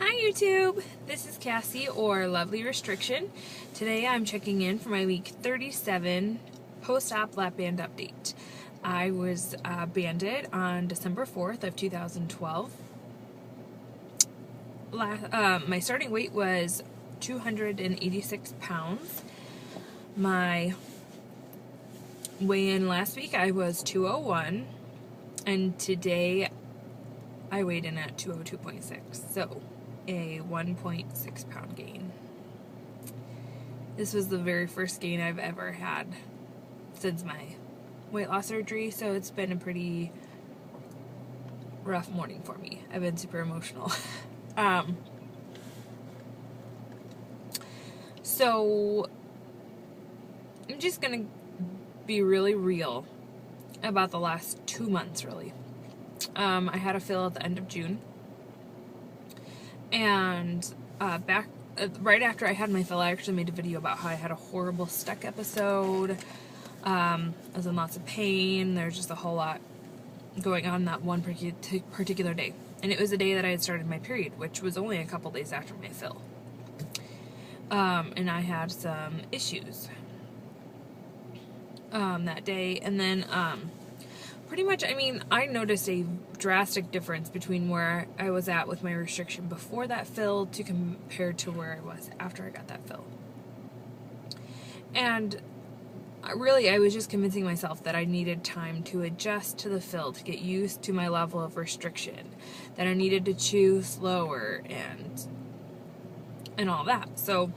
Hi YouTube! This is Cassie, or Lovely Restriction. Today I'm checking in for my week 37 post-op lap band update. I was banded on December 4th of 2012. My starting weight was 286 pounds. My weigh-in last week I was 201, and today I weighed in at 202.6, so a 1.6 pound gain. This was the very first gain I've ever had since my weight loss surgery, so it's been a pretty rough morning for me. I've been super emotional. So I'm just gonna be really real about the last 2 months, really. I had a fill at the end of June, and right after I had my fill, I actually made a video about how I had a horrible stuck episode. I was in lots of pain. There's just a whole lot going on that one particular day, and it was the day that I had started my period, which was only a couple days after my fill. And I had some issues that day, and then pretty much, I mean, I noticed a drastic difference between where I was at with my restriction before that fill to compared to where I was after I got that fill. And really, I was just convincing myself that I needed time to adjust to the fill, to get used to my level of restriction, that I needed to chew slower and all that. So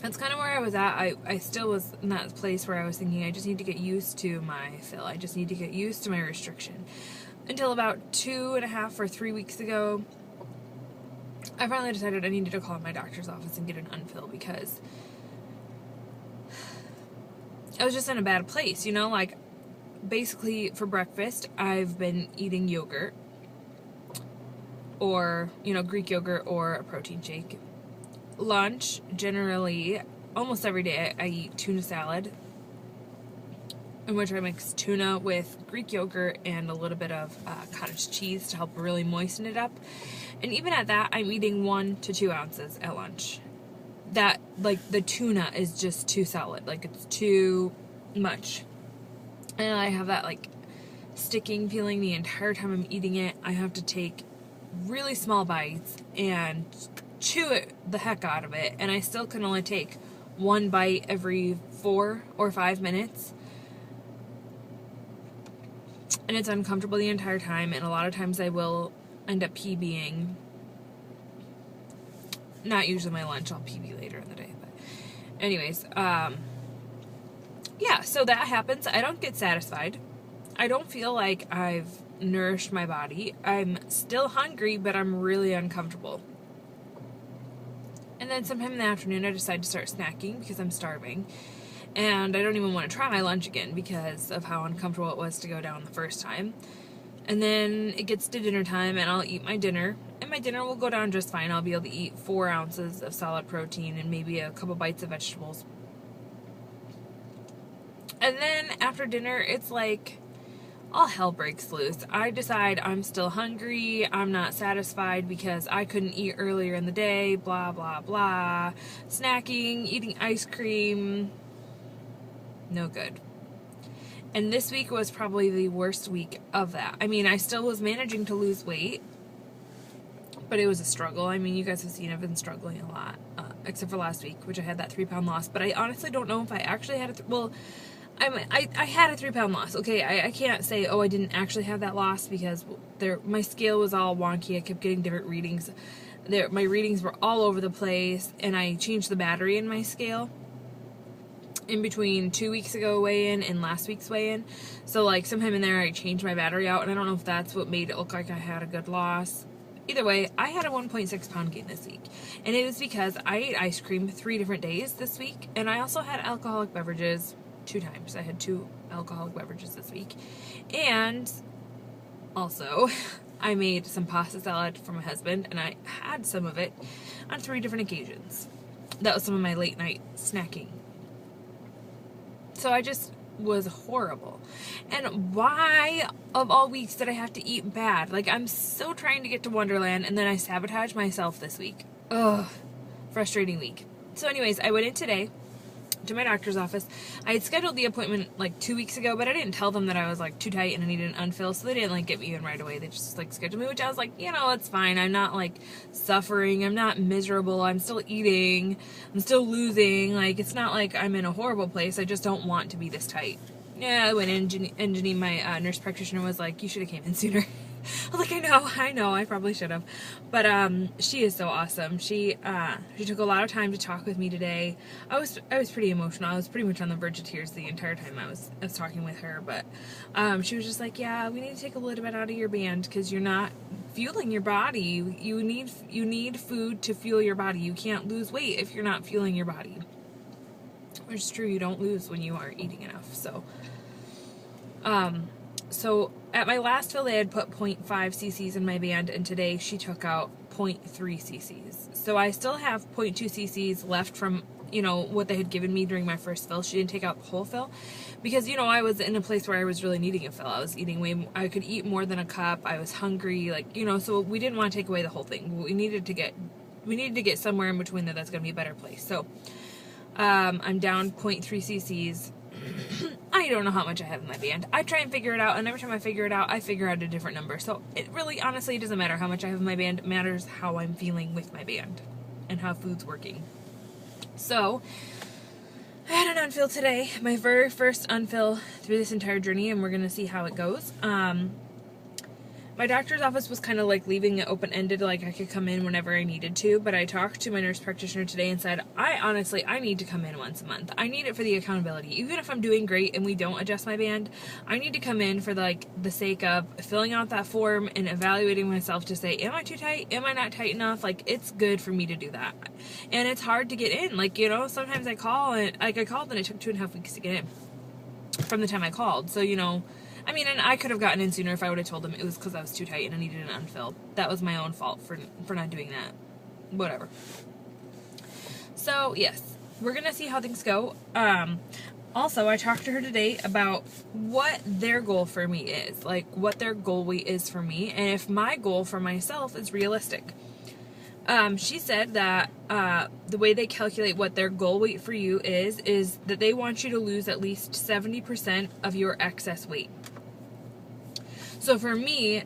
that's kind of where I was at. I still was in that place where I was thinking I just need to get used to my fill. I just need to get used to my restriction. Until about 2.5 or 3 weeks ago, I finally decided I needed to call my doctor's office and get an Unfill, because I was just in a bad place, you know? Like, basically for breakfast, I've been eating yogurt, or, you know, Greek yogurt or a protein shake. Lunch, generally, almost every day, I eat tuna salad, in which I mix tuna with Greek yogurt and a little bit of cottage cheese to help really moisten it up. And even at that, I'm eating 1 to 2 ounces at lunch. That, like, the tuna is just too solid. Like, it's too much. And I have that, like, sticking feeling the entire time I'm eating it. I have to take really small bites and chew it the heck out of it, and I still can only take 1 bite every 4 or 5 minutes, and it's uncomfortable the entire time, and a lot of times I will end up PBing. Not usually my lunch, I'll PB later in the day, but anyways, yeah, so that happens. I don't get satisfied. I don't feel like I've nourished my body. I'm still hungry, but I'm really uncomfortable. And then sometime in the afternoon, I decide to start snacking because I'm starving. And I don't even want to try my lunch again because of how uncomfortable it was to go down the first time. And then it gets to dinner time, and I'll eat my dinner. And my dinner will go down just fine. I'll be able to eat 4 ounces of solid protein and maybe a couple bites of vegetables. And then after dinner, it's like all hell breaks loose. I decide I'm still hungry, I'm not satisfied because I couldn't eat earlier in the day, blah, blah, blah. Snacking, eating ice cream, no good. And this week was probably the worst week of that. I mean, I still was managing to lose weight, but it was a struggle. I mean, you guys have seen I've been struggling a lot, except for last week, which I had that 3-pound loss. But I honestly don't know if I actually had I had a 3-pound loss. Okay, I can't say, oh, I didn't actually have that loss, because my scale was all wonky. I kept getting different readings. My readings were all over the place, and I changed the battery in my scale in between 2 weeks ago weigh-in and last week's weigh-in. So, like, sometime in there I changed my battery out, and I don't know if that's what made it look like I had a good loss. Either way, I had a 1.6 pound gain this week, and it was because I ate ice cream 3 different days this week, and I also had alcoholic beverages 2 times. I had 2 alcoholic beverages this week. And also, I made some pasta salad for my husband, and I had some of it on 3 different occasions. That was some of my late night snacking. So I just was horrible. And why, of all weeks, did I have to eat bad? Like, I'm so trying to get to Wonderland, and then I sabotage myself this week. Ugh, frustrating week. So anyways, I went in today to my doctor's office. I had scheduled the appointment like 2 weeks ago, but I didn't tell them that I was like too tight and I needed an unfill, so they didn't like get me in right away. They just like scheduled me, which I was like, you know, it's fine. I'm not like suffering. I'm not miserable. I'm still eating. I'm still losing. Like, it's not like I'm in a horrible place. I just don't want to be this tight. Yeah, I went in, and Janine, my nurse practitioner, was like, you should have came in sooner. I was like, I know, I probably should have. But she is so awesome. She took a lot of time to talk with me today. I was pretty emotional. I was pretty much on the verge of tears the entire time I was talking with her. But she was just like, yeah, we need to take a little bit out of your band because you're not fueling your body. You need food to fuel your body. You can't lose weight if you're not fueling your body. Which is true. You don't lose when you aren't eating enough. So at my last fill, they had put 0.5 cc's in my band, and today she took out 0.3 cc's. So I still have 0.2 cc's left from, you know, what they had given me during my first fill. She didn't take out the whole fill because, you know, I was in a place where I was really needing a fill. I was eating I could eat more than a cup. I was hungry, like, you know, so we didn't want to take away the whole thing. We needed to get somewhere in between that's going to be a better place. So I'm down 0.3 cc's. I don't know how much I have in my band. I try and figure it out, and every time I figure it out, I figure out a different number. So it really, honestly, doesn't matter how much I have in my band. It matters how I'm feeling with my band and how food's working. So I had an unfill today, my very first unfill through this entire journey, and we're going to see how it goes. My doctor's office was kind of like leaving it open-ended, like I could come in whenever I needed to, but I talked to my nurse practitioner today and said, I need to come in once a month. I need it for the accountability. Even if I'm doing great and we don't adjust my band, I need to come in for like the sake of filling out that form and evaluating myself to say, am I too tight? Am I not tight enough? Like, it's good for me to do that. And it's hard to get in. Like, you know, sometimes I called and it took 2.5 weeks to get in from the time I called. So, you know, I mean, and I could have gotten in sooner if I would have told them it was because I was too tight and I needed an unfill. That was my own fault for not doing that. Whatever. So, yes, we're going to see how things go. Also, I talked to her today about what their goal for me is. Like, what their goal weight is for me. And if my goal for myself is realistic. She said that the way they calculate what their goal weight for you is that they want you to lose at least 70% of your excess weight. So for me,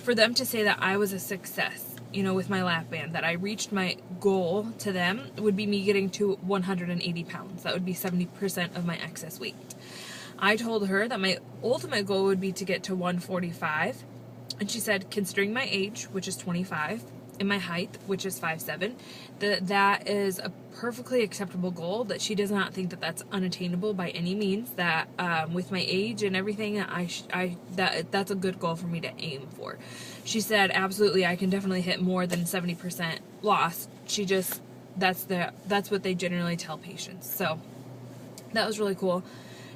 for them to say that I was a success, you know, with my lap band, that I reached my goal to them, would be me getting to 180 pounds. That would be 70% of my excess weight. I told her that my ultimate goal would be to get to 145. And she said, considering my age, which is 25, and my height, which is 5'7", that is a perfectly acceptable goal, that she does not think that that's unattainable by any means, that with my age and everything, that's a good goal for me to aim for. She said, absolutely, I can definitely hit more than 70% loss. That's what they generally tell patients. So that was really cool.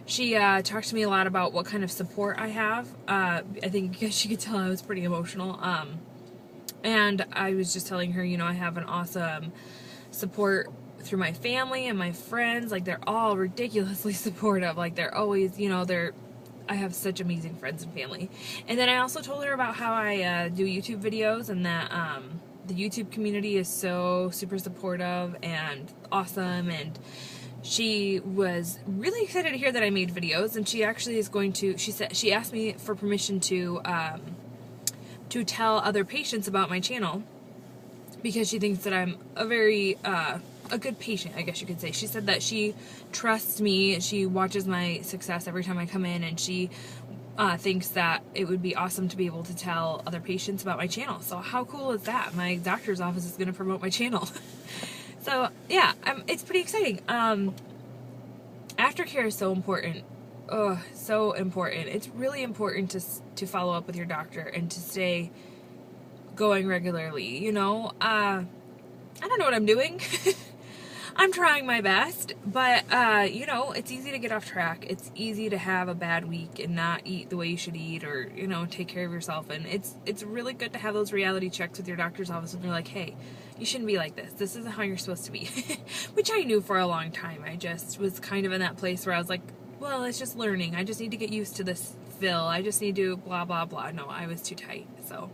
She talked to me a lot about what kind of support I have. I think because she could tell I was pretty emotional. And I was just telling her, you know, I have an awesome support through my family and my friends. Like, they're all ridiculously supportive. Like, they're always, you know, I have such amazing friends and family. And then I also told her about how I do YouTube videos, and that the YouTube community is so super supportive and awesome. And she was really excited to hear that I made videos, and she actually is going to, she asked me for permission to tell other patients about my channel, because she thinks that I'm a very, a good patient, I guess you could say. She said that she trusts me, she watches my success every time I come in, and she thinks that it would be awesome to be able to tell other patients about my channel. So how cool is that? My doctor's office is going to promote my channel. So yeah, it's pretty exciting. Aftercare is so important. Oh, so important. It's really important to follow up with your doctor and to stay going regularly, you know. I don't know what I'm doing. I'm trying my best, but, you know, it's easy to get off track. It's easy to have a bad week and not eat the way you should eat, or, you know, take care of yourself. And it's really good to have those reality checks with your doctor's office when they're like, hey, you shouldn't be like this. This isn't how you're supposed to be. Which I knew for a long time. I just was kind of in that place where I was like, well, it's just learning. I just need to get used to this fill. I just need to blah, blah, blah. No, I was too tight. So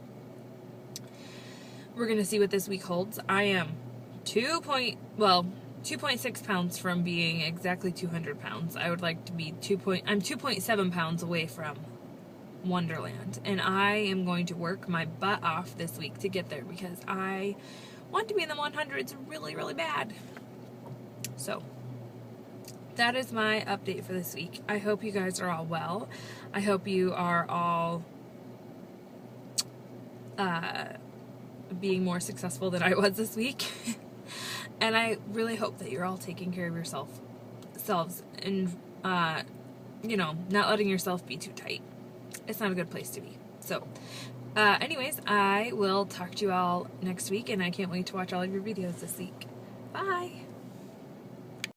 we're going to see what this week holds. I am 2.6 pounds from being exactly 200 pounds. I would like to be I'm 2.7 pounds away from Wonderland. And I am going to work my butt off this week to get there because I want to be in the 100s really, really bad. So that is my update for this week. I hope you guys are all well. I hope you are all being more successful than I was this week. And I really hope that you're all taking care of yourselves and, you know, not letting yourself be too tight. It's not a good place to be. So, anyways, I will talk to you all next week, and I can't wait to watch all of your videos this week. Bye!